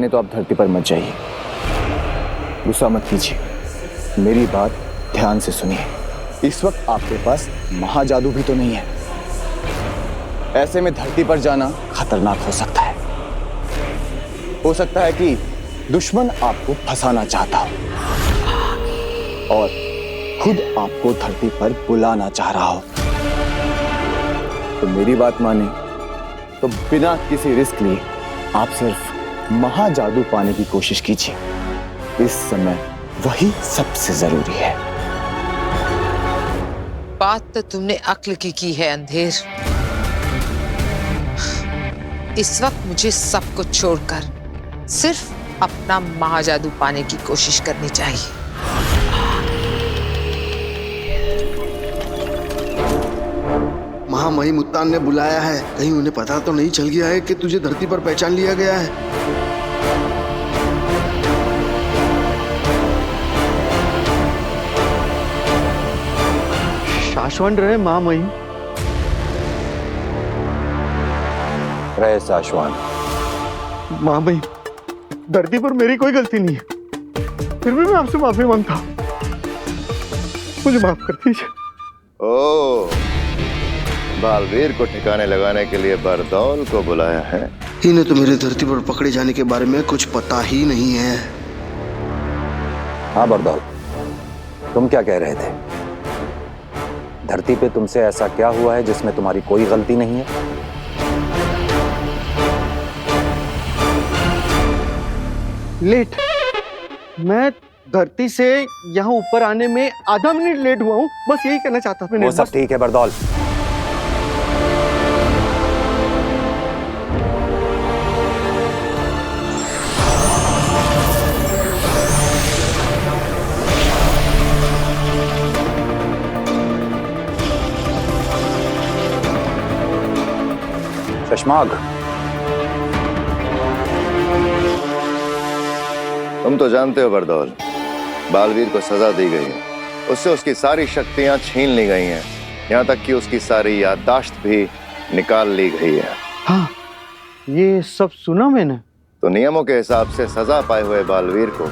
नहीं तो आप धरती पर मत जाइए। गुस्सा मत कीजिए, मेरी बात ध्यान से सुनिए। इस वक्त आपके पास महाजादू भी तो नहीं है। ऐसे में धरती पर जाना खतरनाक हो सकता है। हो सकता है कि दुश्मन आपको फंसाना चाहता हो और खुद आपको धरती पर बुलाना चाह रहा हो। तो मेरी बात माने तो बिना किसी रिस्क लिए आप सिर्फ महाजादू पाने की कोशिश कीजिए। इस समय वही सबसे जरूरी है। बात तो तुमने अक्ल की है अंधेर। इस वक्त मुझे सब कुछ छोड़कर सिर्फ अपना महाजादू पाने की कोशिश करनी चाहिए। महामहिम उत्तान ने बुलाया है। कहीं उन्हें पता तो नहीं चल गया है कि तुझे धरती पर पहचान लिया गया है? शाश्वत रहे महामहिम। रहे शाश्वत। महामहिम, धरती पर मेरी कोई गलती नहीं है, फिर भी मैं आपसे माफी मांगता हूं। मुझे माफ कर दीजिए। ओह, बालवीर को ठिकाने लगाने के लिए बरदौल को बुलाया है। इन्हें तो मेरे धरती पर पकड़े जाने के बारे में कुछ पता ही नहीं है। हाँ बरदौल, तुम क्या कह रहे थे? धरती पे तुमसे ऐसा क्या हुआ है जिसमें तुम्हारी कोई गलती नहीं है? लेट। मैं धरती से यहाँ ऊपर आने में आधा मिनट लेट हुआ हूँ, बस यही कहना चाहता था। वो सब ठीक है बरदौल। शशमाग, तुम तो जानते हो बरदौल, बालवीर को सजा दी गई है। उससे उसकी सारी शक्तियां छीन ली गई हैं, यहाँ तक कि उसकी सारी याददाश्त भी निकाल ली गई है। हाँ, ये सब सुना मैंने। तो नियमों के हिसाब से सजा पाए हुए बालवीर को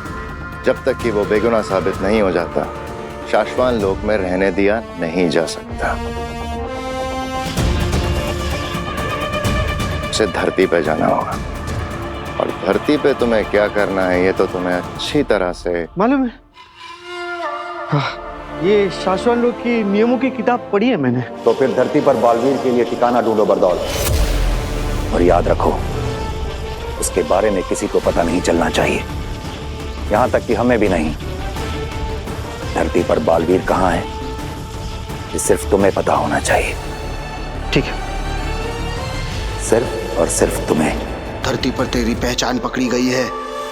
जब तक कि वो बेगुनाह साबित नहीं हो जाता, शाश्वत लोक में रहने दिया नहीं जा सकता। उसे धरती पे जाना होगा, और धरती पे तुम्हें क्या करना है ये तो तुम्हें अच्छी तरह से मालूम है। हाँ, ये शाश्वत लोक की नियमों की किताब पढ़ी है मैंने। तो फिर धरती पर बालवीर के लिए ठिकाना ढूंढो बरदौल, और याद रखो उसके बारे में किसी को पता नहीं चलना चाहिए, यहां तक कि हमें भी नहीं। धरती पर बालवीर कहां है ये सिर्फ तुम्हें पता होना चाहिए। ठीक है। सिर्फ और सिर्फ तुम्हें। धरती पर तेरी पहचान पकड़ी गई है,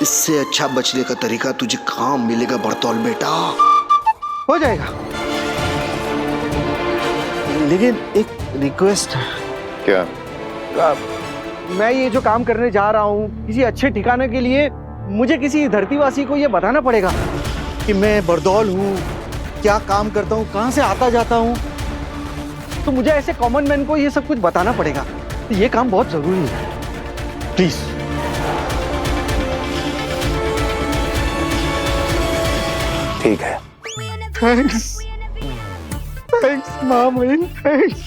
इससे अच्छा बचने का तरीका तुझे कहाँ मिलेगा बरतौल बेटा? हो जाएगा, लेकिन एक रिक्वेस्ट है। क्या? मैं ये जो काम करने जा रहा हूँ किसी अच्छे ठिकाने के लिए, मुझे किसी धरतीवासी को ये बताना पड़ेगा कि मैं बरदौल हूँ, क्या काम करता हूँ, कहाँ से आता जाता हूँ। तो मुझे ऐसे कॉमन मैन को ये सब कुछ बताना पड़ेगा। तो ये काम बहुत जरूरी है, प्लीज। ठीक है। थैंक्स, थैंक्स महामहिम, थैंक्स।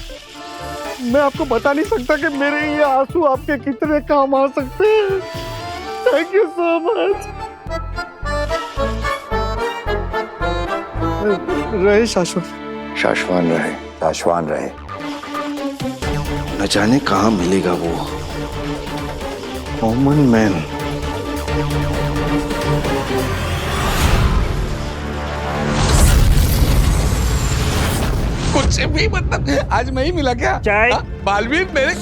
मैं आपको बता नहीं सकता कि मेरे ये आंसू आपके कितने काम आ सकते हैं। Thank you so much. रहे शाश्वत। शाश्वत रहे। शाश्वत रहे। न जाने कहाँ मिलेगा वो कॉमन मैन। कुछ भी मतलब आज मैं ही मिला क्या? चाय। बालवीर मेरे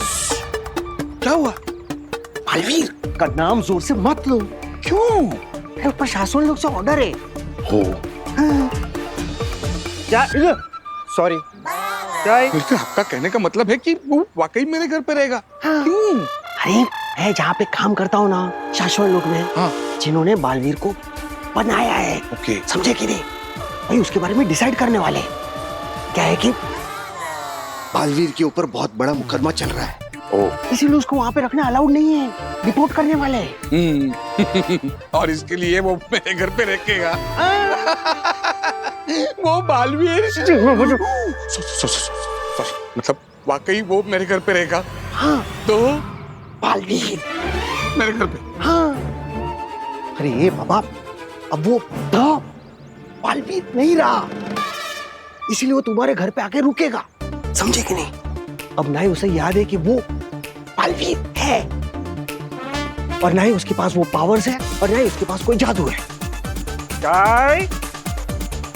क्या हुआ? बालवीर का नाम जोर से मत लो। क्यों? मेरे ऊपर शाश्वत लोग से ऑर्डर है। हो चाय। सॉरी, चाय। लेकिन आपका कहने का मतलब है कि वो वाकई मेरे घर पे रहेगा? हाँ। क्यों? अरे मैं जहाँ पे काम करता हूँ ना, शाश्वत लोग में, हाँ। जिन्होंने बालवीर को बनाया है, ओके। समझे कि नहीं भाई, उसके बारे में डिसाइड करने वाले। क्या है कि बालवीर के ऊपर बहुत बड़ा मुकदमा चल रहा है। ओ इसीलिए उसको वहां पे रखना अलाउड नहीं है, रिपोर्ट करने वाले हैं। और इसके लिए वो मेरे घर पे रखेगा। वो बालवीर मतलब वाकई वो मेरे घर पे रहेगा। हाँ तो बालवीर मेरे घर पे। हाँ। अरे ये बाबा, अब वो बालवीर नहीं रहा, इसीलिए वो तुम्हारे घर पे आके रुकेगा, समझे कि नहीं? अब ना ही उसे याद है कि वो बालवीर है, और ना ही उसके पास वो पावर्स है, और ना ही उसके पास कोई जादू है। चाय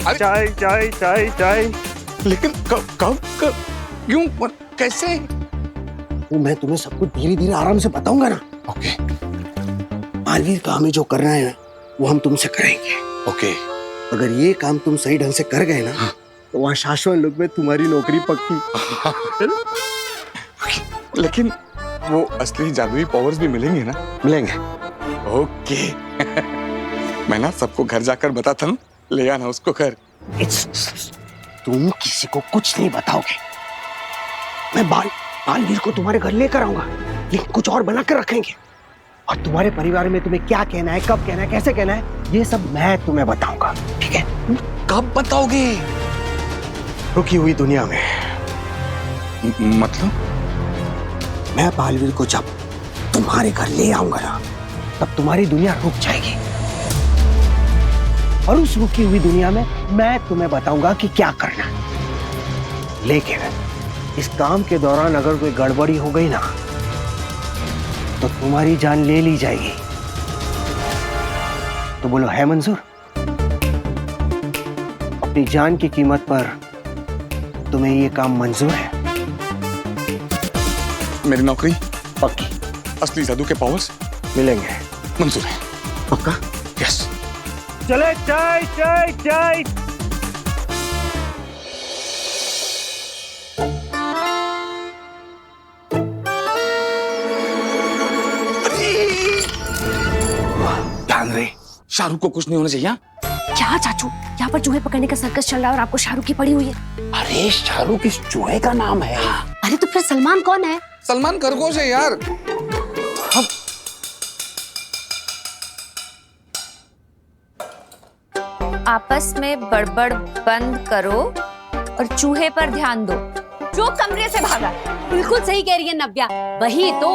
अरे- चाय चाय चाय चाय। लेकिन कब क्यों और कैसे? वो मैं तुम्हें सब कुछ धीरे धीरे आराम से बताऊंगा ना। ओके बालवीर का हमें जो करना है ना, वो हम तुमसे करेंगे। ओके। अगर ये काम तुम सही ढंग से कर गए ना, तो वहाँ शाश्वत लोक में तुम्हारी नौकरी पक्की। लेकिन वो असली जादुई पावर्स भी मिलेंगे ना? मिलेंगे। ओके। मैं ना सबको घर जाकर बताता हूँ, ले आना उसको घर। तुम किसी को कुछ नहीं बताओगे। मैं बालवीर को तुम्हारे घर लेकर आऊंगा, लेकिन कुछ और बना कर रखेंगे, और तुम्हारे परिवार में तुम्हें क्या कहना है, कब कहना है, कैसे कहना है, ये सब मैं तुम्हें बताऊंगा, ठीक है? कब बताओगे? रुकी हुई दुनिया में। मतलब? मैं बालवीर को जब तुम्हारे घर ले आऊंगा ना, तब तुम्हारी दुनिया रुक जाएगी, और उस रुकी हुई दुनिया में मैं तुम्हें बताऊंगा कि क्या करना है। लेकिन इस काम के दौरान अगर कोई गड़बड़ी हो गई ना, तो तुम्हारी जान ले ली जाएगी। तो बोलो, है मंजूर? अपनी जान की कीमत पर तुम्हें ये काम मंजूर है? मेरी नौकरी, पक्की? असली जादू के पावर्स मिलेंगे? मंजूर है। पक्का? यस। चले चाय चाय चाय। ध्यान रहे, शाहरुख को कुछ नहीं होना चाहिए। क्या चाचू, यहाँ पर चूहे पकड़ने का सर्कस चल रहा है और आपको शाहरुख की पड़ी हुई है। अरे शाहरुख इस चूहे का नाम है। अरे तो फिर सलमान कौन है? सलमान खरगोश है यार। आपस में बड़बड़ बंद करो और चूहे पर ध्यान दो जो कमरे से भागा। बिल्कुल सही कह रही है नव्या, वही तो।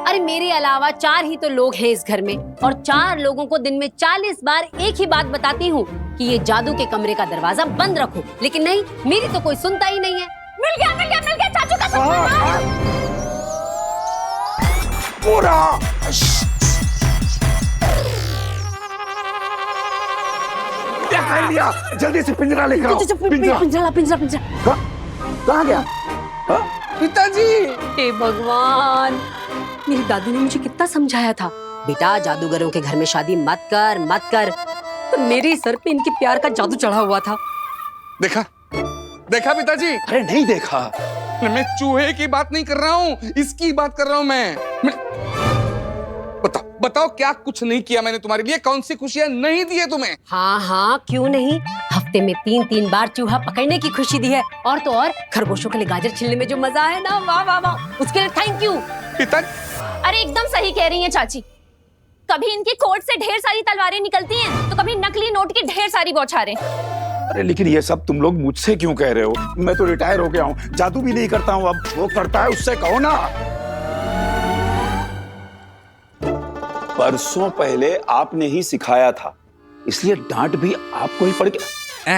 अरे मेरे अलावा 4 ही तो लोग हैं इस घर में, और 4 लोगों को दिन में 40 बार एक ही बात बताती हूँ कि ये जादू के कमरे का दरवाजा बंद रखो, लेकिन नहीं, मेरी तो कोई सुनता ही नहीं है। मिल गया मिल गया मिल गया चाचू का सपना। क्या कर लिया? जल्दी से पिंजरा लेकर आओ। पिंजरा पिंजरा पिंजरा पिंजरा। कहाँ गया? पिताजी। हे भगवान, मेरी दादी ने मुझे कितना समझाया था, बेटा जादूगरों के घर में शादी मत कर मत कर, पर मेरे सर पे इनके प्यार का जादू चढ़ा हुआ था। देखा देखा पिताजी? अरे नहीं देखा। मैं चूहे की बात नहीं कर रहा हूँ, इसकी बात कर रहा हूँ मैं। बताओ बताओ, क्या कुछ नहीं किया मैंने तुम्हारे लिए? कौन सी खुशियां नहीं दी है तुम्हें? हाँ हाँ, क्यों नहीं, हफ्ते में 3-3 बार चूहा पकड़ने की खुशी दी है, और तो और खरगोशों के लिए गाजर छीलने में जो मजा है ना, वाह वाह वाह, उसके लिए थैंक यू। पिताजी। अरे एकदम सही कह रही हैं चाची। कभी इनकी कोट से ढेर सारी तलवारें निकलती हैं, तो कभी नकली नोट की ढेर सारी बौछारें। अरे लेकिन ये सब तुम लोग मुझसे क्यों कह रहे हो? मैं तो रिटायर हो गया हूँ, जादू भी नहीं करता हूँ। अब वो करता है उससे कहो ना। परसों पहले आपने ही सिखाया था, इसलिए डांट भी आपको ही पड़ गया।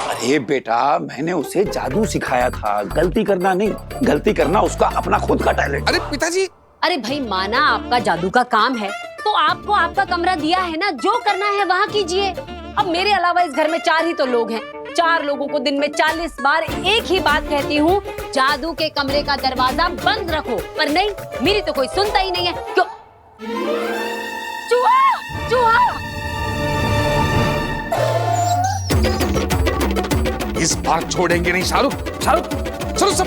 अरे बेटा, मैंने उसे जादू सिखाया था, गलती करना नहीं, गलती करना उसका अपना खुद का टैलेंट। अरे पिताजी। अरे भाई, माना आपका जादू का काम है, तो आपको आपका कमरा दिया है ना, जो करना है वहाँ कीजिए। अब मेरे अलावा इस घर में 4 ही तो लोग हैं, 4 लोगों को दिन में 40 बार एक ही बात कहती हूँ, जादू के कमरे का दरवाजा बंद रखो, पर नहीं, मेरी तो कोई सुनता ही नहीं है। क्यों? चूहा चूहा। इस बार छोड़ेंगे नहीं शाहरुख। शाहरुख चलो सब।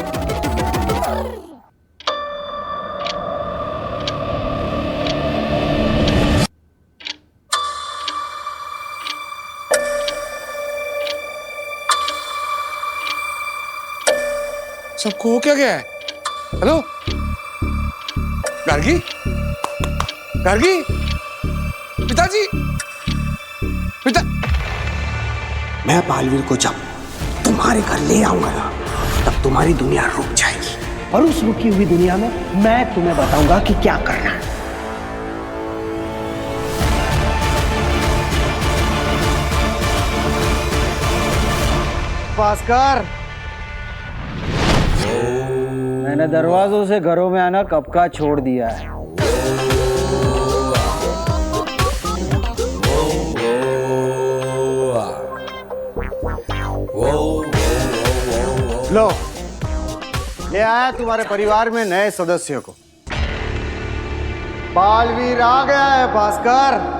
सबको हो क्या गया है? हेलो गार्गी, गार्गी, पिताजी, पिता। मैं बालवीर को जब तुम्हारे घर ले आऊंगा ना, तब तुम्हारी दुनिया रुक जाएगी, और उस रुकी हुई दुनिया में मैं तुम्हें बताऊंगा कि क्या करना है। भास्कर, मैंने दरवाजों से घरों में आना कब का छोड़ दिया है। लो, ले आया तुम्हारे परिवार में नए सदस्य को। बालवीर आ गया है भास्कर।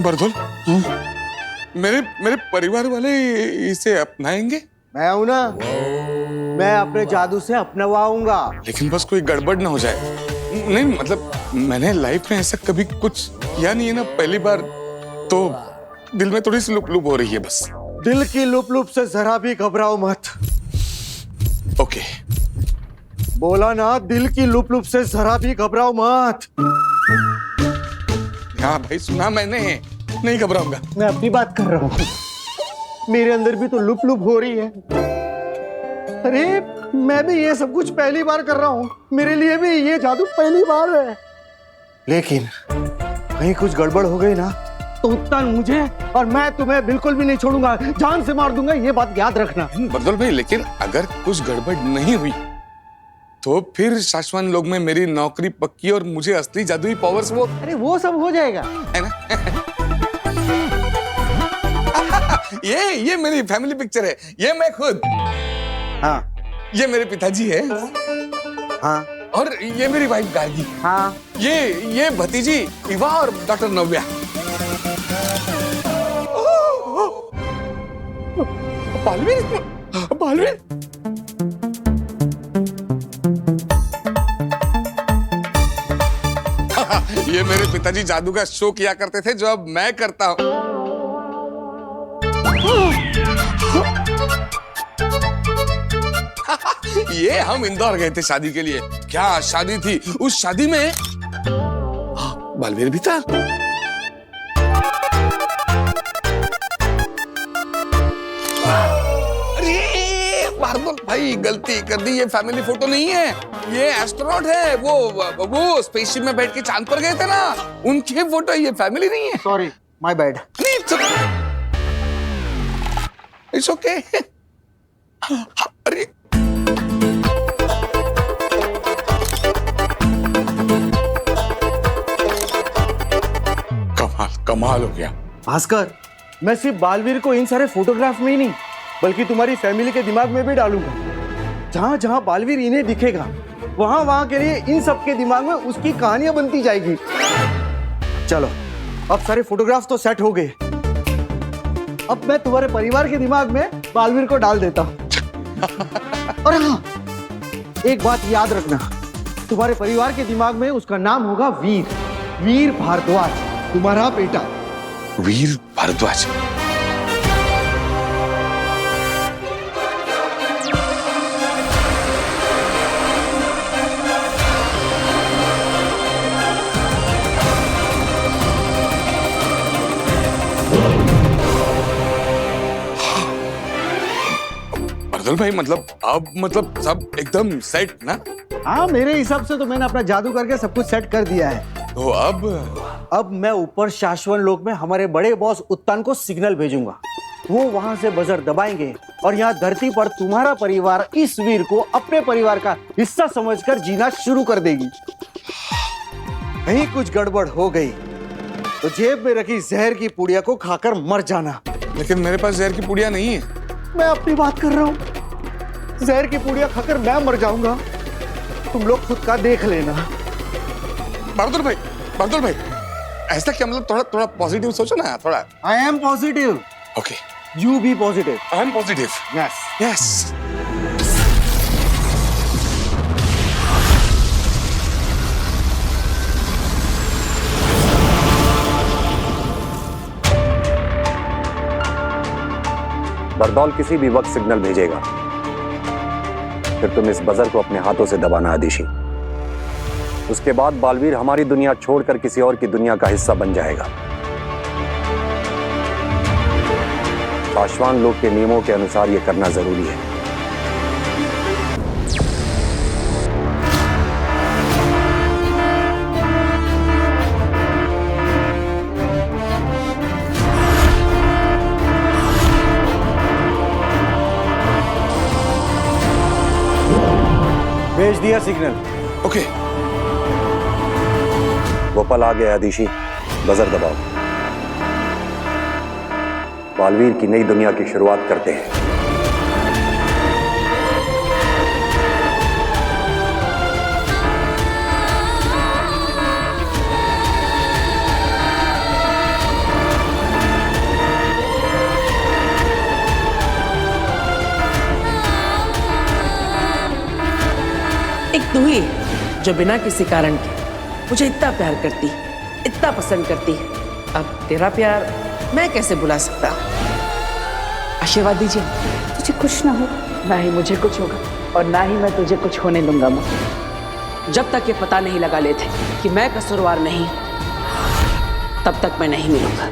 बरदौल, मेरे परिवार वाले इसे अपनाएंगे? मैं हूं ना, मैं अपने जादू से अपनवाऊंगा। लेकिन बस कोई गड़बड़ ना हो जाए। नहीं मतलब मैंने लाइफ में ऐसा कभी कुछ किया नहीं है ना, पहली बार, तो दिल में थोड़ी सी लुप लुप हो रही है बस। दिल की लुप लुप से जरा भी घबराओ मत। ओके। बोला ना, दिल की लुप लुप से जरा भी घबराओ मत। हाँ भाई, सुना मैंने, नहीं घबराऊंगा। मैं अपनी बात कर रहा हूँ, मेरे अंदर भी तो लुप लुप हो रही है। अरे मैं भी ये सब कुछ पहली बार कर रहा हूँ, मेरे लिए भी ये जादू पहली बार है। लेकिन कहीं कुछ गड़बड़ हो गई ना, तो उत्तर मुझे और मैं तुम्हें बिल्कुल भी नहीं छोड़ूंगा, जान से मार दूंगा, ये बात याद रखना। बरदौल भाई, लेकिन अगर कुछ गड़बड़ नहीं हुई तो फिर शाश्वत लोग में मेरी नौकरी पक्की और मुझे असली जादुई पावर्स वो। अरे वो सब हो जाएगा, है ना? ये मेरी फैमिली पिक्चर है, ये मैं खुद। हाँ, ये मेरे पिताजी है। हाँ, और ये मेरी वाइफ गार्गी। हाँ, ये भतीजी इवा और डॉक्टर नव्या। बालवीर, बालवीर। ये मेरे पिताजी जादू का शो किया करते थे, जो अब मैं करता हूं। ये हम इंदौर गए थे शादी के लिए। क्या शादी थी, उस शादी में बालवीर भी था। अरे बारबल भाई, गलती कर दी, ये फैमिली फोटो नहीं है, ये एस्ट्रोनॉट है। वो स्पेसशिप में बैठ के चांद पर गए थे ना, उनके फोटो, ये फैमिली नहीं है। Sorry, my bad. It's okay. अरे कमाल हो गया भास्कर। मैं सिर्फ बालवीर को इन सारे फोटोग्राफ में ही नहीं, बल्कि तुम्हारी फैमिली के दिमाग में भी डालूंगा। जहां जहां बालवीर इन्हें दिखेगा, वहां वहां के लिए इन सब के दिमाग में उसकी कहानियां बनती जाएगी। चलो, अब सारे फोटोग्राफ तो सेट हो गए। अब मैं तुम्हारे परिवार के दिमाग में बालवीर को डाल देता हूं। और हाँ, एक बात याद रखना, तुम्हारे परिवार के दिमाग में उसका नाम होगा वीर, वीर भारद्वाज, तुम्हारा बेटा। वीर भारद्वाज। बरदौल भाई, मतलब सब एकदम सेट ना? हाँ, मेरे हिसाब से तो मैंने अपना जादू करके सब कुछ सेट कर दिया है। तो अब मैं ऊपर शाश्वत लोक में हमारे बड़े बॉस उत्तान को सिग्नल भेजूंगा वो वहां से बजर दबाएंगे और यहाँ धरती पर तुम्हारा परिवार इस वीर को अपने परिवार का हिस्सा समझकर जीना शुरू कर देगी। कहीं कुछ गड़बड़ हो गई तो जेब में रखी जहर की पुड़िया को खाकर मर जाना। लेकिन मेरे पास जहर की पुड़िया नहीं है। मैं अपनी बात कर रहा हूँ। जहर की पुड़िया खाकर मैं मर जाऊंगा, तुम लोग खुद का देख लेना। बहादुर भाई ऐसा क्या, मतलब थोड़ा थोड़ा पॉजिटिव सोचो ना थोड़ा। I am positive. Okay, you be positive. I am positive. Yes yes. बरदौल किसी भी वक्त सिग्नल भेजेगा, फिर तुम इस बजर को अपने हाथों से दबाना आदिशी। उसके बाद बालवीर हमारी दुनिया छोड़कर किसी और की दुनिया का हिस्सा बन जाएगा। पाशवान लोग के नियमों के अनुसार यह करना जरूरी है। भेज दिया सिग्नल। ओके। वो पल आ गया आदिशी, बजर दबाओ। बालवीर की नई दुनिया की शुरुआत करते हैं। एक तू ही जो बिना किसी कारण के मुझे इतना प्यार करती, इतना पसंद करती। अब तेरा प्यार मैं कैसे बुला सकता? आशीर्वाद दीजिए। तुझे कुछ ना हो। ना ही मुझे कुछ होगा और ना ही मैं तुझे कुछ होने दूंगा माँ। जब तक ये पता नहीं लगा लेते कि मैं कसूरवार नहीं, तब तक मैं नहीं मिलूंगा।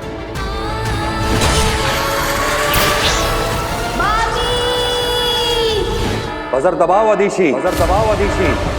बजर दबाओ आदिशी, बजर दबाओ आदिशी।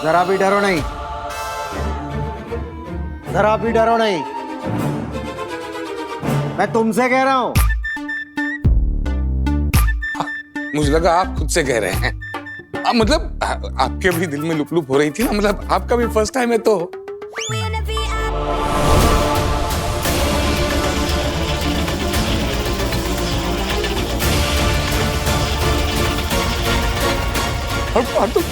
जरा भी डरो नहीं, जरा भी डरो नहीं। मैं तुमसे कह रहा हूं। मुझे लगा आप खुद से कह रहे हैं। मतलब आपके भी दिल में लुप लुप हो रही थी ना, मतलब आपका भी फर्स्ट टाइम है तो। बहादुर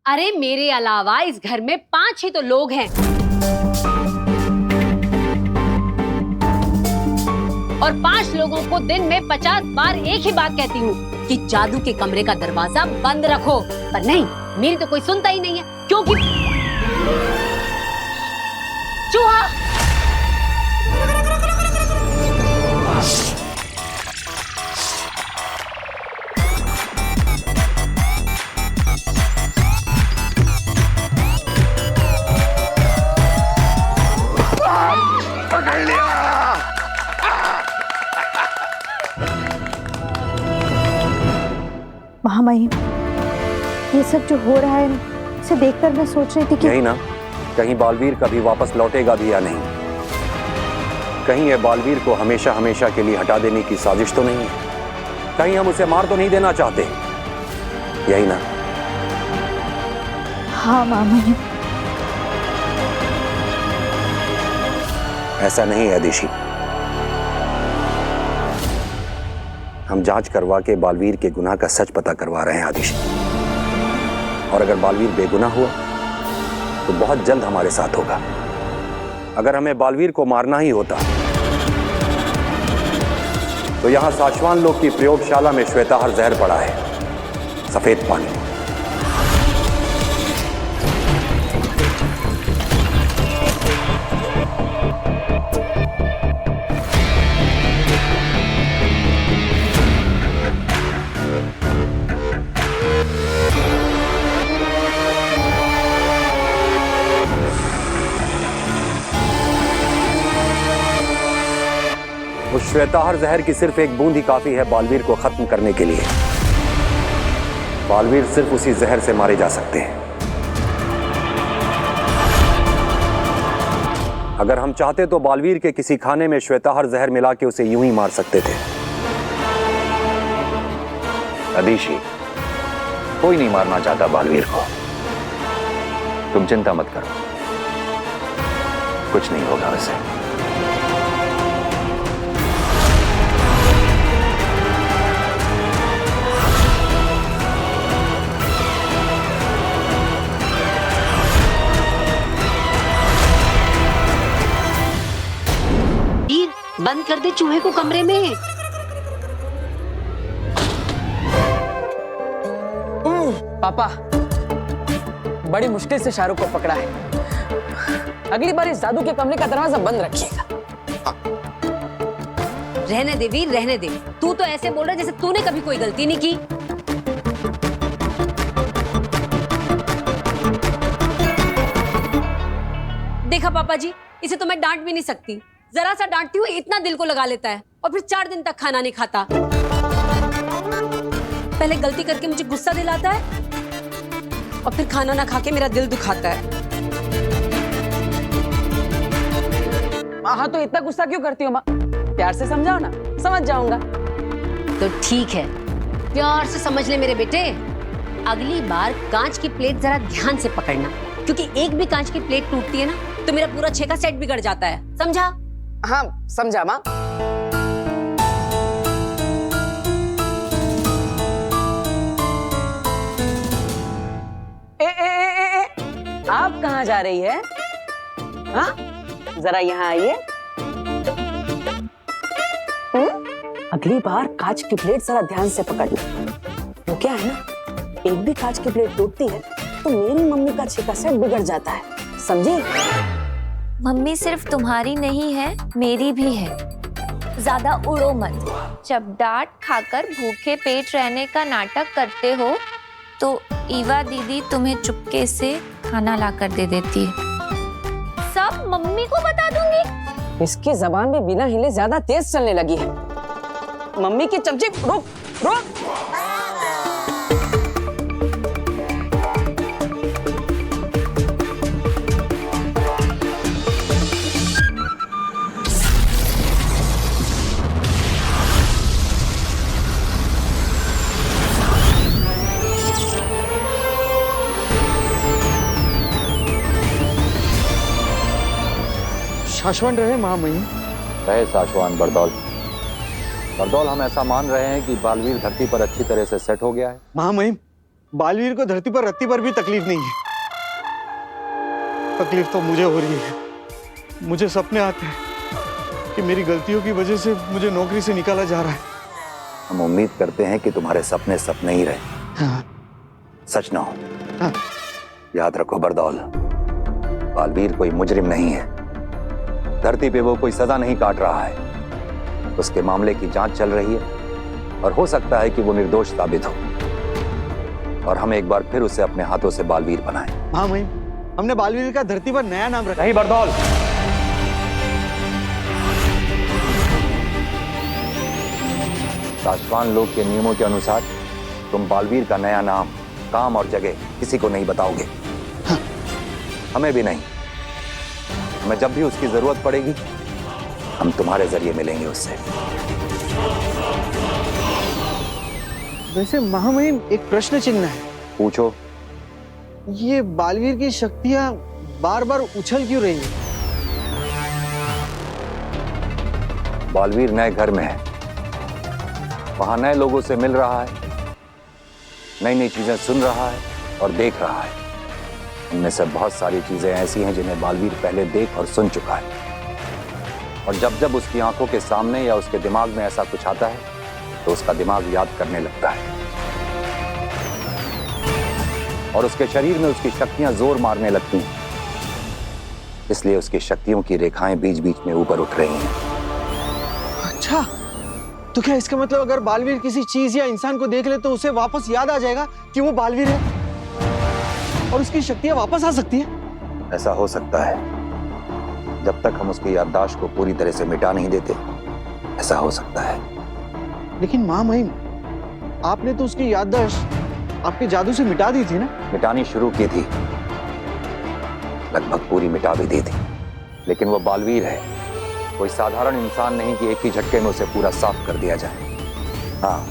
अरे मेरे अलावा इस घर में 5 ही तो लोग हैं, और 5 लोगों को दिन में 50 बार एक ही बात कहती हूँ कि जादू के कमरे का दरवाजा बंद रखो, पर नहीं, मेरी तो कोई सुनता ही नहीं है, क्योंकि चूहा। महामाई, ये सब जो हो रहा है इसे देखकर मैं सोच रही थी कि यही ना, कहीं बालवीर कभी वापस लौटेगा भी या नहीं। कहीं ये बालवीर को हमेशा हमेशा के लिए हटा देने की साजिश तो नहीं है। कहीं हम उसे मार तो नहीं देना चाहते। यही ना। हाँ महामहिम। ऐसा नहीं है आदिशी। हम जांच करवा के बालवीर के गुनाह का सच पता करवा रहे हैं आदिशी। और अगर बालवीर बेगुनाह हुआ तो बहुत जल्द हमारे साथ होगा। अगर हमें बालवीर को मारना ही होता तो यहां साशवान लोग की प्रयोगशाला में श्वेताहार जहर पड़ा है, सफेद पानी। उस श्वेताहार जहर की सिर्फ एक बूंद ही काफी है बालवीर को खत्म करने के लिए। बालवीर सिर्फ उसी जहर से मारे जा सकते हैं। अगर हम चाहते तो बालवीर के किसी खाने में श्वेताहार जहर मिला के उसे यूं ही मार सकते थे। अदिशी, कोई नहीं मारना चाहता बालवीर को। तुम चिंता मत करो, कुछ नहीं होगा वैसे। बंद कर दे चूहे को कमरे में। पापा, बड़ी मुश्किल से शाहरुख को पकड़ा है। अगली बार इस जादू के कमरे का दरवाजा बंद रखिएगा। रहने दे वीर, रहने दे। तू तो ऐसे बोल रहा जैसे तूने कभी कोई गलती नहीं की। देखा पापा जी, इसे तो मैं डांट भी नहीं सकती। जरा सा डांटती हूँ इतना दिल को लगा लेता है और फिर 4 दिन तक खाना नहीं खाता। पहले गलती करके मुझे गुस्सा दिलाता है और फिर खाना ना खा के मेरा दिल दुखाता है। हाँ तो इतना गुस्सा क्यों करती हो माँ? प्यार से समझाओ ना, समझ जाऊंगा। तो ठीक है, प्यार से समझ ले मेरे बेटे। अगली बार कांच की प्लेट जरा ध्यान से पकड़ना, क्योंकि एक भी कांच की प्लेट टूटती है ना तो मेरा पूरा 6 का सेट बिगड़ जाता है। समझा? हाँ समझा माँ। आप कहाँ जा रही है? हाँ जरा यहाँ आइए। अगली बार कांच की प्लेट जरा ध्यान से पकड़ना। वो क्या है ना, एक भी कांच की प्लेट टूटती है तो मेरी मम्मी का 6 का सेट बिगड़ जाता है, समझी? मम्मी सिर्फ तुम्हारी नहीं है, मेरी भी है। ज्यादा उड़ो मत। जब डांट खाकर भूखे पेट रहने का नाटक करते हो तो ईवा दीदी तुम्हें चुपके से खाना लाकर दे देती है। सब मम्मी को बता दूंगी। इसकी जबान भी बिना हिले ज्यादा तेज चलने लगी है। मम्मी की चमची, रुक रुक। शाश्वन रहे महामहिम। रहे साशवान बरदौल। बरदौल, हम ऐसा मान रहे हैं कि बालवीर धरती पर अच्छी तरह से सेट हो गया है। महामहिम, बालवीर को धरती पर रत्ती पर भी तकलीफ नहीं है। तकलीफ तो मुझे हो रही है। मुझे सपने आते हैं कि मेरी गलतियों की वजह से मुझे नौकरी से निकाला जा रहा है। हम उम्मीद करते हैं कि तुम्हारे सपने सपने ही रहे, हाँ। सच ना हो। हाँ। याद रखो बरदौल, बालवीर कोई मुजरिम नहीं है। धरती पे वो कोई सजा नहीं काट रहा है। उसके मामले की जांच चल रही है और हो सकता है कि वो निर्दोष साबित हो और हम एक बार फिर उसे अपने हाथों से बालवीर बनाएं। महामहिम, हमने बालवीर का धरती पर नया नाम रखा। नहीं बरदौल, साशवान लोग के नियमों के अनुसार तुम बालवीर का नया नाम, काम और जगह किसी को नहीं बताओगे। हाँ। हमें भी नहीं। हमें जब भी उसकी जरूरत पड़ेगी हम तुम्हारे जरिए मिलेंगे उससे। वैसे महामहिम, एक प्रश्न चिन्ह है। पूछो। ये बालवीर की शक्तियां बार बार उछल क्यों रही हैं? बालवीर नए घर में है, वहां नए लोगों से मिल रहा है, नई नई चीजें सुन रहा है और देख रहा है। उनमें से बहुत सारी चीजें ऐसी हैं जिन्हें बालवीर पहले देख और सुन चुका है, और जब जब उसकी आंखों के सामने या उसके दिमाग में ऐसा कुछ आता है तो उसका दिमाग याद करने लगता है और उसके शरीर में उसकी शक्तियां जोर मारने लगती हैं। इसलिए उसकी शक्तियों की रेखाएं बीच बीच में ऊपर उठ रही हैं। अच्छा, तो क्या इसका मतलब अगर बालवीर किसी चीज या इंसान को देख ले तो उसे वापस याद आ जाएगा कि वो बालवीर है और उसकी शक्तियां वापस आ सकती है? ऐसा हो सकता है, जब तक हम उसकी याददाश्त को पूरी तरह से मिटा नहीं देते ऐसा हो सकता है। लेकिन मां महिम, आपने तो उसकी याददाश्त आपके जादू से मिटा दी थी ना? मिटानी शुरू की थी, लगभग पूरी मिटा भी दी थी, लेकिन वो बालवीर है, कोई साधारण इंसान नहीं कि एक ही झटके में उसे पूरा साफ कर दिया जाए। हाँ,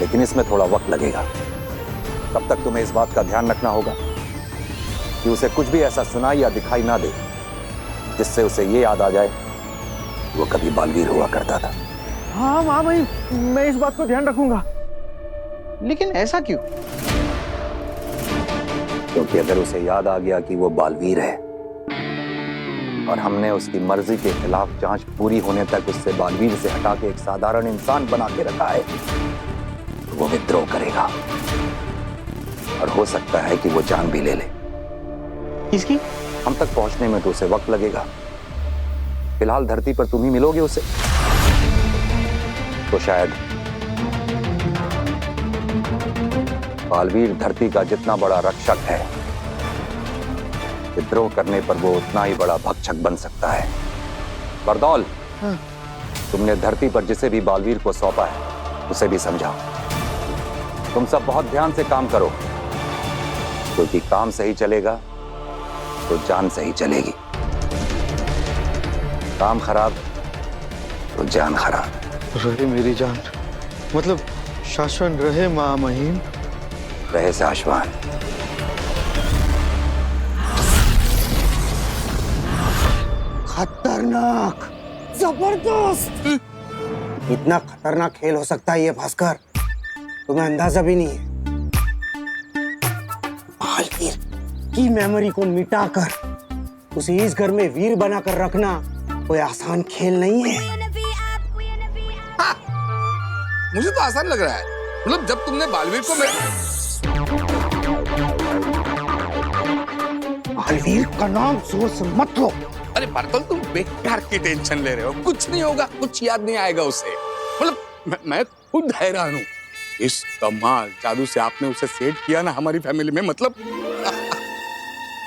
लेकिन इसमें थोड़ा वक्त लगेगा। तब तक तुम्हें इस बात का ध्यान रखना होगा कि उसे कुछ भी ऐसा सुनाई या दिखाई ना दे जिससे उसे ये याद आ जाए वो कभी बालवीर हुआ करता था। हाँ मां महिम, मैं इस बात को ध्यान रखूंगा। लेकिन ऐसा क्यों? क्योंकि अगर उसे याद आ गया कि वो बालवीर है और हमने उसकी मर्जी के खिलाफ जांच पूरी होने तक उससे बालवीर से हटा के एक साधारण इंसान बना के रखा है, तो वो विद्रोह करेगा और हो सकता है कि वो जान भी ले ले। किसकी? हम तक पहुंचने में तो उसे वक्त लगेगा। फिलहाल धरती पर तुम ही मिलोगे उसे, तो शायद बालवीर धरती का जितना बड़ा रक्षक है, विद्रोह करने पर वो उतना ही बड़ा भक्षक बन सकता है। बरदौल, तुमने धरती पर जिसे भी बालवीर को सौंपा है उसे भी समझाओ। तुम सब बहुत ध्यान से काम करो, क्योंकि काम सही चलेगा तो जान सही चलेगी। काम खराब तो जान खराब। रहे मेरी जान, मतलब शाश्वत रहे मां महिम। रहे शाश्वत। खतरनाक, जबरदस्त। इतना खतरनाक खेल हो सकता है ये भास्कर, तुम्हें अंदाजा भी नहीं है। बालवीर की मेमोरी को मिटाकर उसे इस घर में वीर बनाकर रखना कोई आसान खेल नहीं है। हाँ, मुझे तो आसान लग रहा है। मतलब जब तुमने बालवीर को बालवीर का नाम जोर से मत लो। अरे बर्तल, तुम बेकार की टेंशन ले रहे हो। कुछ नहीं होगा, कुछ याद नहीं आएगा उसे। मतलब मैं खुद हैरान हूँ, इस कमाल जादू से आपने उसे सेट किया ना हमारी फैमिली में। मतलब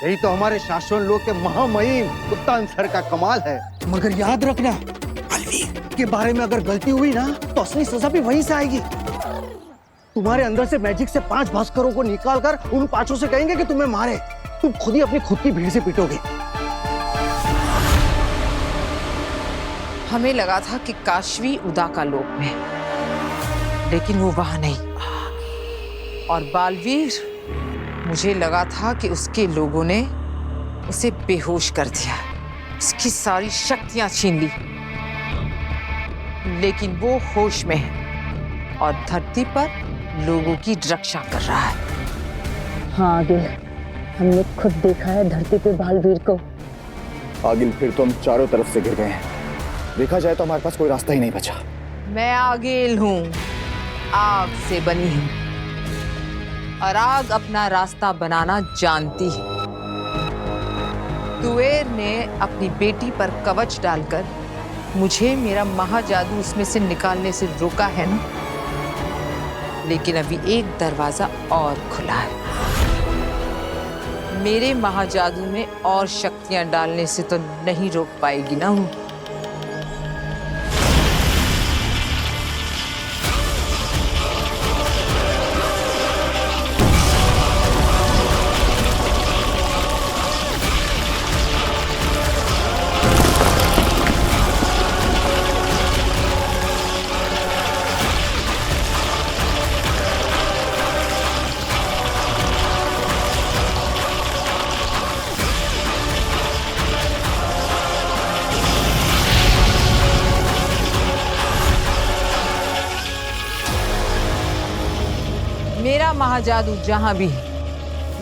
यही तो हमारे शाश्वत लोग के महामहिम कुत्तान सर का कमाल है। मगर याद रखना, बालवीर के बारे में अगर गलती हुई ना तो असली सजा भी वहीं से आएगी। तुम्हारे अंदर से मैजिक से 5 भास्करों को निकालकर उन 5 से कहेंगे कि तुम्हें मारे, तुम खुद ही अपनी खुद की भीड़ से पिटोगे। हमें लगा था कि काशवी उदा का लोक में, लेकिन वो वहां नहीं। और बालवीर, मुझे लगा था कि उसके लोगों ने उसे बेहोश कर दिया, उसकी सारी शक्तियां छीन ली, लेकिन वो होश में है और धरती पर लोगों की रक्षा कर रहा है। हाँ आगिल, हमने खुद देखा है धरती पे बालवीर को। आगिल, फिर तो हम चारों तरफ से गिर गए हैं। देखा जाए तो हमारे पास कोई रास्ता ही नहीं बचा। मैं आगिल हूँ, आग से बनी हूँ, और आग अपना रास्ता बनाना जानती है। कुबेर ने अपनी बेटी पर कवच डालकर मुझे मेरा महाजादू उसमें से निकालने से रोका है ना, लेकिन अभी एक दरवाजा और खुला है। मेरे महाजादू में और शक्तियां डालने से तो नहीं रोक पाएगी ना वो। मेरा महाजादू जहां भी है,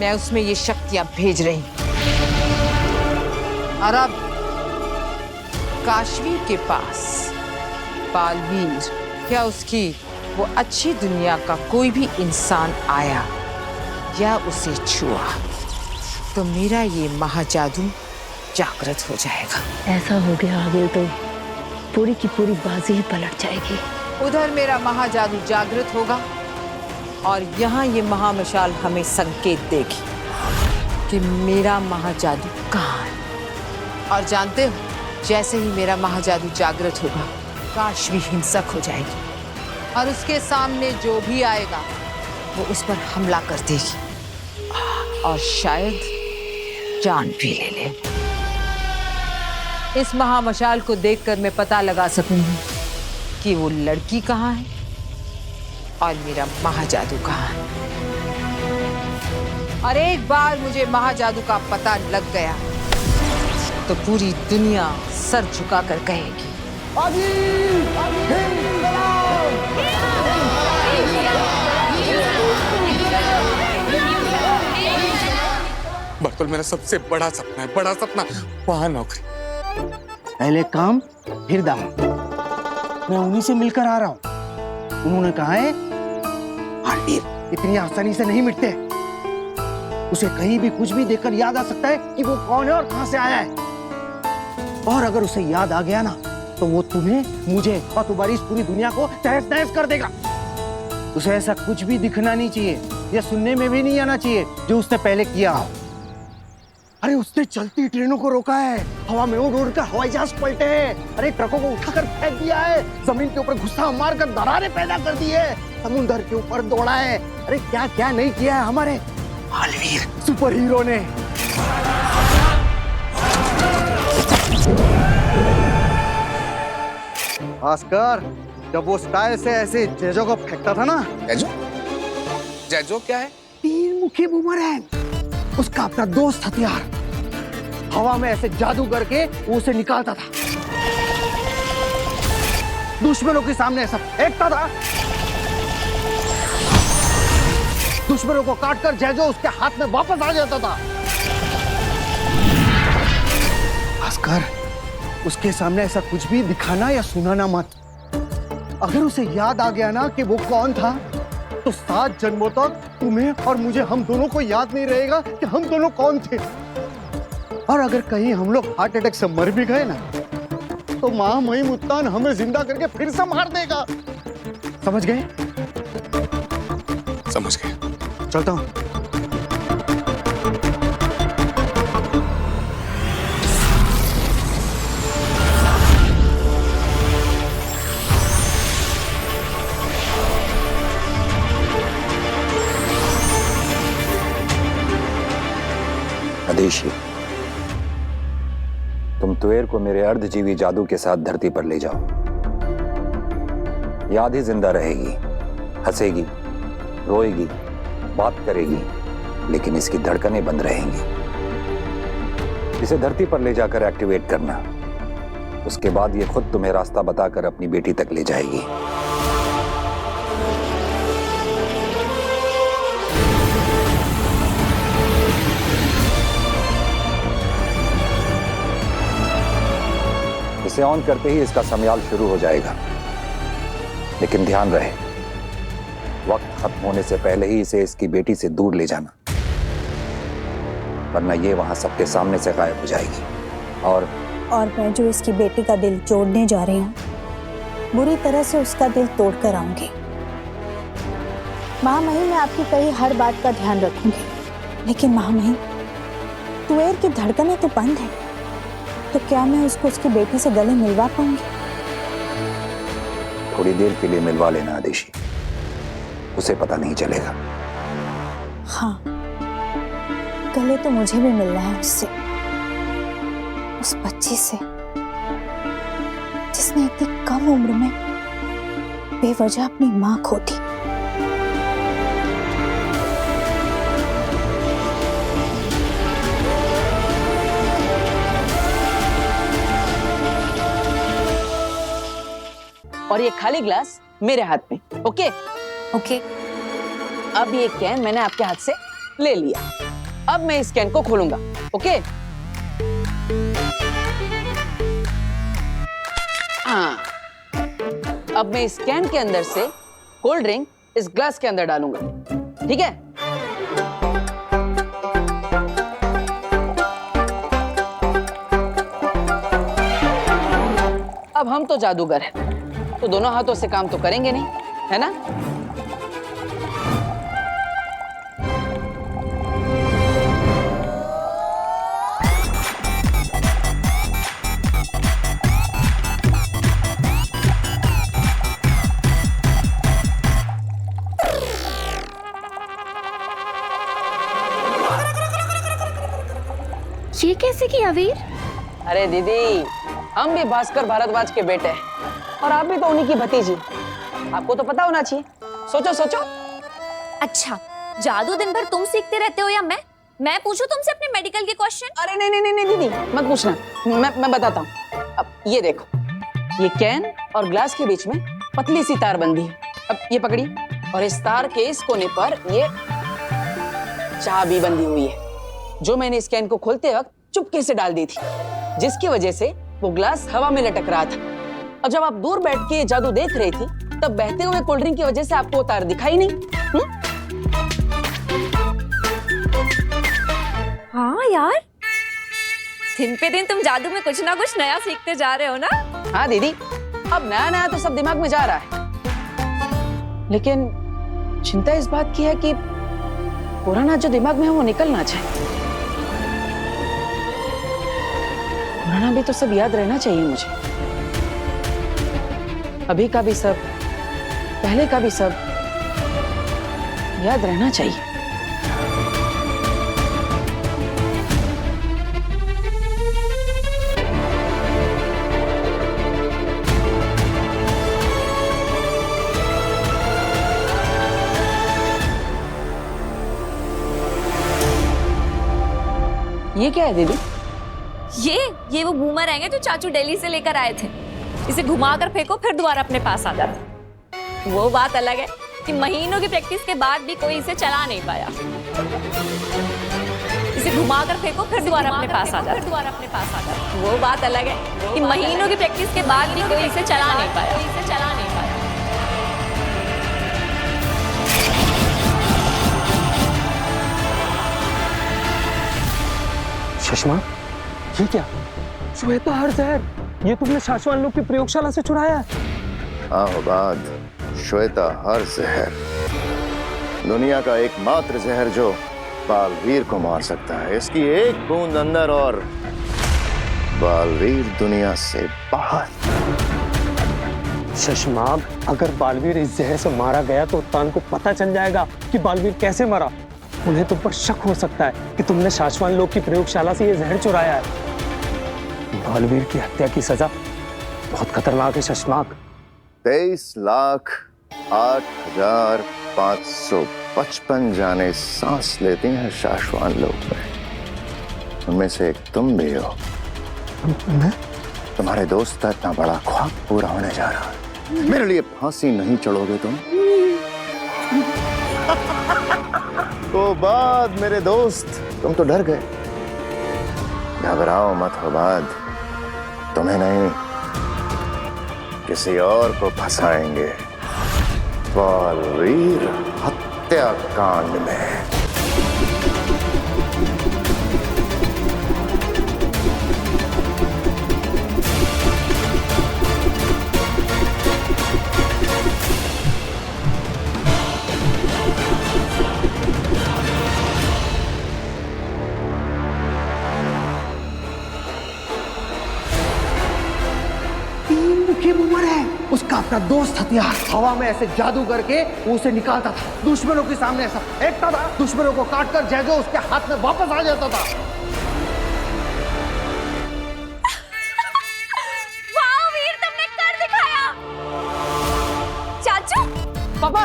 मैं उसमें ये शक्तियां भेज रही हूं। और अब काशवी के पास बालवीर या उसकी वो अच्छी दुनिया का कोई भी इंसान आया या उसे छुआ तो मेरा ये महाजादू जागृत हो जाएगा। ऐसा हो गया आगे तो पूरी की पूरी बाजी ही पलट जाएगी। उधर मेरा महाजादू जागृत होगा और यहाँ ये महामशाल हमें संकेत देगी कि मेरा महाजादू कहाँ है। और जानते हो, जैसे ही मेरा महाजादू जागृत होगा, काशवी हिंसक हो जाएगी और उसके सामने जो भी आएगा वो उस पर हमला कर देगी और शायद जान भी ले ले। इस महामशाल को देखकर मैं पता लगा सकूंगी कि वो लड़की कहाँ है और मेरा महाजादू कहाँ है। और एक बार मुझे महाजादू का पता लग गया तो पूरी दुनिया सर झुकाकर कहेगी, बर्तुल मेरा सबसे बड़ा सपना है, बड़ा सपना, वहां नौकरी। पहले काम फिर दाम। मैं उन्हीं से मिलकर आ रहा हूं। उन्होंने कहा है बालवीर इतनी आसानी से नहीं मिटते। उसे कहीं भी कुछ भी देखकर याद आ सकता है कि वो कौन है और कहां से आया है। और अगर उसे याद आ गया ना तो वो तुम्हें, मुझे और तुम्हारी इस पूरी दुनिया को तहस नहस कर देगा। उसे ऐसा कुछ भी दिखना नहीं चाहिए या सुनने में भी नहीं आना चाहिए जो उसने पहले किया। अरे उसने चलती ट्रेनों को रोका है, हवा में उड़ उड़ कर हवाई जहाज पलटे हैं, अरे ट्रकों को उठाकर फेंक दिया है, जमीन के ऊपर गुस्सा मारकर दरारें पैदा कर दी है, समुद्र के ऊपर दौड़ा है। अरे क्या क्या नहीं किया है हमारे बालवीर सुपर हीरो ने। भास्कर, जब वो स्टाइल से ऐसे जेजो को फेंकता था ना। जैजो? जैजो क्या है? तीन मुखी बूमरैंग, उसका अपना दोस्त हथियार। हवा में ऐसे जादू करके वो उसे निकालता था, दुश्मनों के सामने ऐसा फेंकता था, दुश्मनों को काटकर जैजो उसके हाथ में वापस आ जाता था। भास्कर, उसके सामने ऐसा कुछ भी दिखाना या सुनाना मत। अगर उसे याद आ गया ना कि वो कौन था तो 7 जन्मों तक तुम्हें और मुझे, हम दोनों को याद नहीं रहेगा कि हम दोनों कौन थे। और अगर कहीं हम लोग हार्ट अटैक से मर भी गए ना तो मां मई मुत्तान हमें जिंदा करके फिर से मार देगा। समझ गए? समझ गए। चलता हूं। अदेशी, तुम तुएर को मेरे अर्धजीवी जादू के साथ धरती पर ले जाओ। याद ही जिंदा रहेगी, हंसेगी, रोएगी, बात करेगी, लेकिन इसकी धड़कनें बंद रहेंगी। इसे धरती पर ले जाकर एक्टिवेट करना। उसके बाद ये खुद तुम्हें रास्ता बताकर अपनी बेटी तक ले जाएगी। इसे ऑन करते ही इसका समयाल शुरू हो जाएगा, लेकिन ध्यान रहे वक्त खत्म होने से पहले ही इसे इसकी बेटी से दूर ले जाना, वरना ये वहां सबके सामने से गायब हो जाएगी। और मैं जो इसकी बेटी का दिल जोड़ने जा रही हूँ, बुरी तरह से उसका दिल तोड़ कर आऊंगी। महामहिम, मैं आपकी कही हर बात का ध्यान रखूंगी, लेकिन महामहिम, तुएर की धड़कनें तो बंद है, तो क्या मैं उसको उसकी बेटी से गले मिलवा पाऊंगी? थोड़ी देर के लिए मिलवा लेना आदेशी, उसे पता नहीं चलेगा। हाँ, गले तो मुझे भी मिलना है उससे, उस बच्ची से जिसने इतनी कम उम्र में बेवजह अपनी मां खो दी। और ये खाली ग्लास मेरे हाथ में। ओके? ओके। अब ये कैन मैंने आपके हाथ से ले लिया। अब मैं इस कैन को खोलूंगा, ओके? हाँ, अब मैं इस कैन के अंदर से कोल्ड ड्रिंक इस ग्लास के अंदर डालूंगा, ठीक है? अब हम तो जादूगर हैं, तो दोनों हाथों से काम तो करेंगे नहीं, है ना? ये कैसे किया वीर? अरे दीदी, हम भी भास्कर भारद्वाज के बेटे हैं और आप भी तो उन्हीं की भतीजी। आपको तो पता होना चाहिए। सोचो सोचो। अच्छा, जादू दिन भर तुम सीखते रहते हो या मैं पूछूं तुमसे अपने मेडिकल के क्वेश्चन? अरे नहीं नहीं नहीं दीदी, मत पूछना, मैं बताता हूँ। अब ये देखो, ये कैन और ग्लास के बीच में पतली सी तार बंधी है। अब ये पकड़ी, और इस तार के इस कोने पर ये चाबी बंधी हुई है, जो मैंने इस कैन को खोलते वक्त चुपके से डाल दी थी, जिसकी वजह से वो ग्लास हवा में लटक रहा था। और जब आप दूर बैठ के जादू देख रही थी, तब बहते हुए कोल्ड ड्रिंक की वजह से आपको वो तार दिखाई नहीं। हाँ यार, दिन पे दिन तुम जादू में कुछ ना कुछ नया सीखते जा रहे हो ना? हाँ दीदी, अब नया नया तो सब दिमाग में जा रहा है, लेकिन चिंता इस बात की है कि पुराना जो दिमाग में है वो निकलना चाहिए। पुराना भी तो सब याद रहना चाहिए मुझे। अभी का भी सब, पहले का भी सब याद रहना चाहिए। ये क्या है दीदी? ये वो बूमरैंग है जो चाचू दिल्ली से लेकर आए थे। इसे घुमाकर फेंको, फिर दोबारा अपने पास आ जाता। वो बात अलग है कि महीनों की प्रैक्टिस के बाद भी कोई इसे चला नहीं पाया। इसे घुमाकर फेंको, फिर दोबारा अपने पास आ जाता। वो बात अलग है कि महीनों की प्रैक्टिस के बाद भी कोई इसे चला नहीं पाया। सुषमा, ये क्या? श्वेता हर जहर, ये तुमने शाश्वान लोग की प्रयोगशाला से चुराया है? आबाद, श्वेता हर जहर दुनिया का एकमात्र जहर जो बालवीर को मार सकता है। इसकी एक बूंद अंदर और बालवीर दुनिया से बाहर। सुषमा, अगर बालवीर इस जहर से मारा गया तो उत्तान को पता चल जाएगा कि बालवीर कैसे मरा। उन्हें तुम पर शक हो सकता है कि तुमने शाश्वान लोग की प्रयोगशाला से ये जहर चुराया है। बालवीर की हत्या की सजा बहुत खतरनाक है शशमाक। 23,08,555 जाने सांस लेते हैं शाश्वान लोग में। उनमें से एक तुम भी हो। तुम्हारे दोस्त का इतना बड़ा ख्वाब पूरा होने जा रहा है। मेरे लिए फांसी नहीं चढ़ोगे तुम? तो बाद मेरे दोस्त, तुम तो डर गए। घबराओ मत हो बाद, तुम्हें नहीं किसी और को फंसाएंगे बालवीर हत्याकांड में। उसका अपना दोस्त हथियार हवा में ऐसे जादू करके वो उसे निकालता था, दुश्मनों के सामने ऐसा फेंकता था, दुश्मनों को काटकर जैसे उसके हाथ में वापस आ जाता था। वाह वीर, तुमने कर दिखाया। चाचू, पापा,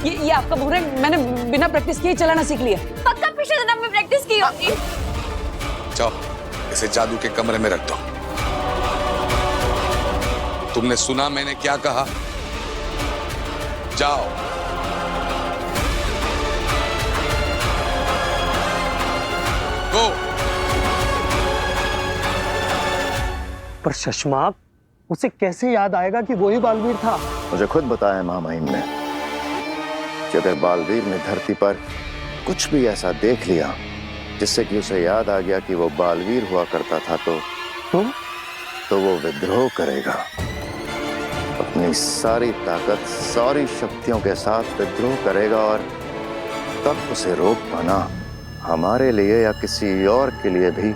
ये आपका बुमरैंग मैंने बिना प्रैक्टिस किए चलाना सीख लिया। पक्का पिछले जन्म में प्रैक्टिस की होगी। जाओ, इसे जादू के कमरे में रख दो। तुमने सुना मैंने क्या कहा? जाओ। पर शशमाक, उसे कैसे याद आएगा कि वही बालवीर था? मुझे खुद बताया महामहिम ने कि अगर बालवीर ने धरती पर कुछ भी ऐसा देख लिया जिससे कि उसे याद आ गया कि वो बालवीर हुआ करता था तो वो विद्रोह करेगा। अपनी सारी ताकत, सारी शक्तियों के साथ विद्रोह करेगा और तब उसे रोक पाना हमारे लिए या किसी और के लिए भी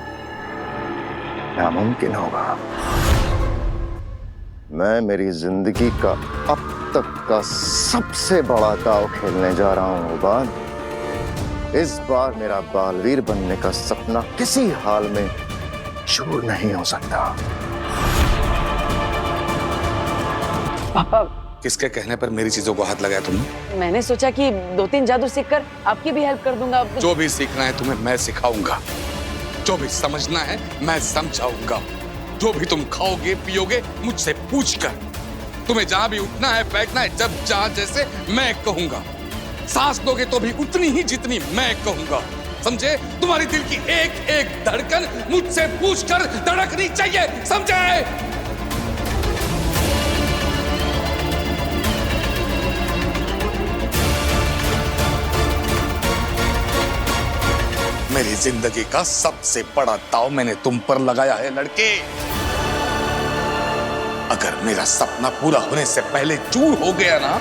नामुमकिन होगा। मैं मेरी जिंदगी का अब तक का सबसे बड़ा दांव खेलने जा रहा हूं उबाद। इस बार मेरा बालवीर बनने का सपना किसी हाल में चूर नहीं हो सकता। पापा, किसके कहने पर मेरी चीजों को हाथ लगाया तुमने? मैंने सोचा कि 2-3 जादू सीखकर आपकी भी हेल्प कर दूंगा। जो भी सीखना है तुम्हें मैं सिखाऊंगा, जो भी समझना है मैं समझाऊंगा। जो भी तुम खाओगे पियोगे मुझसे पूछकर। तुम्हें जहां भी उठना है बैठना है, जब जहां जैसे मैं कहूंगा। सांस दोगे तो भी उतनी ही जितनी मैं कहूंगा, समझे? तुम्हारी दिल की एक एक धड़कन मुझसे पूछकर धड़कनी चाहिए, समझे? मेरी जिंदगी का सबसे बड़ा दांव मैंने तुम पर लगाया है लड़के। अगर मेरा सपना पूरा होने से पहले चूर हो गया ना